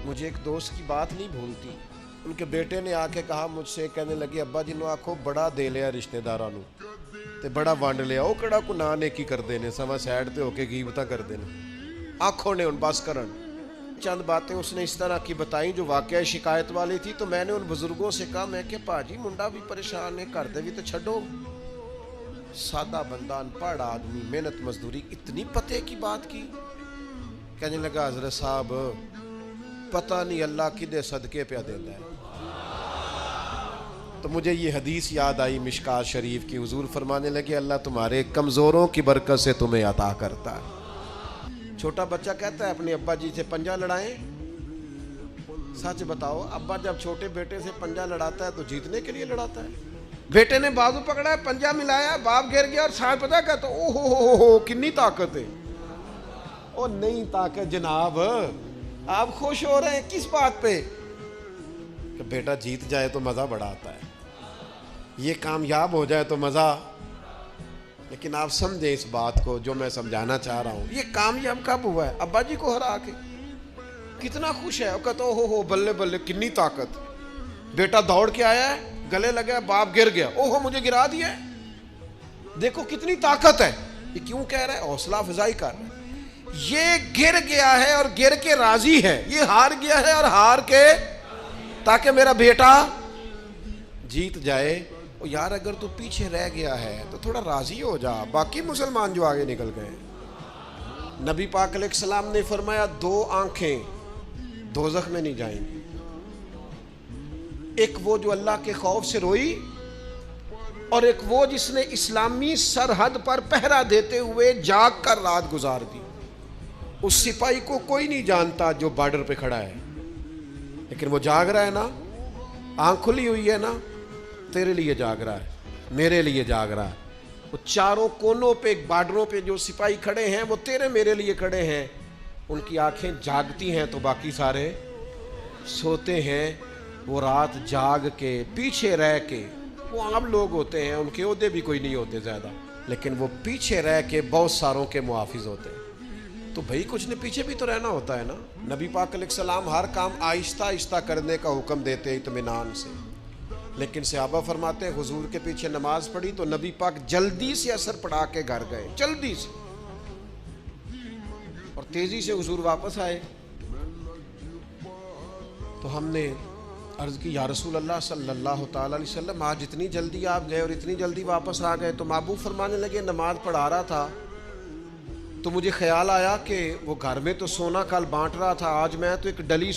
مجھے ایک دوست کی بات نہیں بھولتی. ان کے بیٹے نے آ کے کہا مجھ سے, کہنے لگے ابا جی نو آکھو بڑا دے لیا رشتے داراں نو تے بڑا ونڈ لیا, وہ کہڑا کو نا نیکی کردے نے, سوا سائڈ تے ہو کے غیبتاں کردے نے. آنکھوں نے ان بس کرن. چند باتیں اس نے اس طرح کی بتائیں جو واقعہ شکایت والی تھی. تو میں نے ان بزرگوں سے کہا, میں کہ پاجی منڈا بھی پریشان ہے, کر دے بھی تو چھڈو. سادہ بندہ, ان پڑھ آدمی, محنت مزدوری, اتنی پتے کی بات کی. کہنے لگا حضرت صاحب پتہ نہیں اللہ کدے صدقے پہ دیتا ہے. تو مجھے یہ حدیث یاد آئی مشکات شریف کی. حضور فرمانے لگے اللہ تمہارے کمزوروں کی برکت سے تمہیں عطا کرتا ہے. چھوٹا بچہ کہتا ہے اپنے ابا جی سے پنجہ لڑائیں. سچ بتاؤ, ابا جب چھوٹے بیٹے سے پنجہ لڑاتا ہے تو جیتنے کے لیے لڑاتا ہے؟ بیٹے نے بازو پکڑا ہے, پنجہ ملایا, باپ گر گیا اور ساتھ پتہ کہتا او ہو کنی طاقت ہے. او نہیں طاقت جناب, آپ خوش ہو رہے ہیں کس بات پہ کہ بیٹا جیت جائے تو مزہ بڑا آتا ہے, یہ کامیاب ہو جائے تو مزہ. لیکن آپ سمجھیں اس بات کو جو میں سمجھانا چاہ رہا ہوں. یہ کامیاب کب ہوا ہے؟ ابا جی کو ہرا کے کتنا خوش ہے, وہ کہتا ہو بلے بلے کنی طاقت. بیٹا دوڑ کے آیا ہے, گلے لگا, باپ گر گیا, اوہو مجھے گرا دیا, دیکھو کتنی طاقت ہے. یہ کیوں کہہ رہا ہے؟ حوصلہ افزائی کر رہا ہے. یہ گر گیا ہے اور گر کے راضی ہے, یہ ہار گیا ہے اور ہار کے تاکہ میرا بیٹا جیت جائے. او یار اگر تو پیچھے رہ گیا ہے تو تھوڑا راضی ہو جا, باقی مسلمان جو آگے نکل گئے. نبی پاک علیہ السلام نے فرمایا 2 آنکھیں دوزخ میں نہیں جائیں گی. ایک وہ جو اللہ کے خوف سے روئی, اور ایک وہ جس نے اسلامی سرحد پر پہرا دیتے ہوئے جاگ کر رات گزار دی. اس سپاہی کو کوئی نہیں جانتا جو بارڈر پہ کھڑا ہے, لیکن وہ جاگ رہا ہے نا, آنکھ کھلی ہوئی ہے نا, تیرے لیے جاگ رہا ہے, میرے لیے جاگ رہا ہے. وہ چاروں کونوں پہ بارڈروں پہ جو سپاہی کھڑے ہیں وہ تیرے میرے لیے کھڑے ہیں. ان کی آنکھیں جاگتی ہیں تو باقی سارے سوتے ہیں. وہ رات جاگ کے پیچھے رہ کے, وہ عام لوگ ہوتے ہیں, ان کے عہدے بھی کوئی نہیں ہوتے زیادہ, لیکن وہ پیچھے رہ کے بہت ساروں کے محافظ ہوتے ہیں. تو بھائی کچھ نے پیچھے بھی تو رہنا ہوتا ہے نا. نبی پاک علیہ السلام ہر کام آہستہ آہستہ کرنے کا حکم دیتے اطمینان سے, لیکن صحابہ فرماتے ہیں حضور کے پیچھے نماز پڑھی تو نبی پاک جلدی سے عصر پڑھا کے گھر گئے, جلدی سے, اور تیزی سے حضور واپس آئے. تو ہم نے عرض کی یا رسول اللہ صلی اللہ تعالی علیہ وسلم آج اتنی جلدی آپ گئے اور اتنی جلدی واپس آ گئے. تو محبوب فرمانے لگے نماز پڑھا رہا تھا تو مجھے خیال آیا کہ وہ گھر میں تو سونا کل بانٹ رہا تھا, آج میں تو ایک ڈلی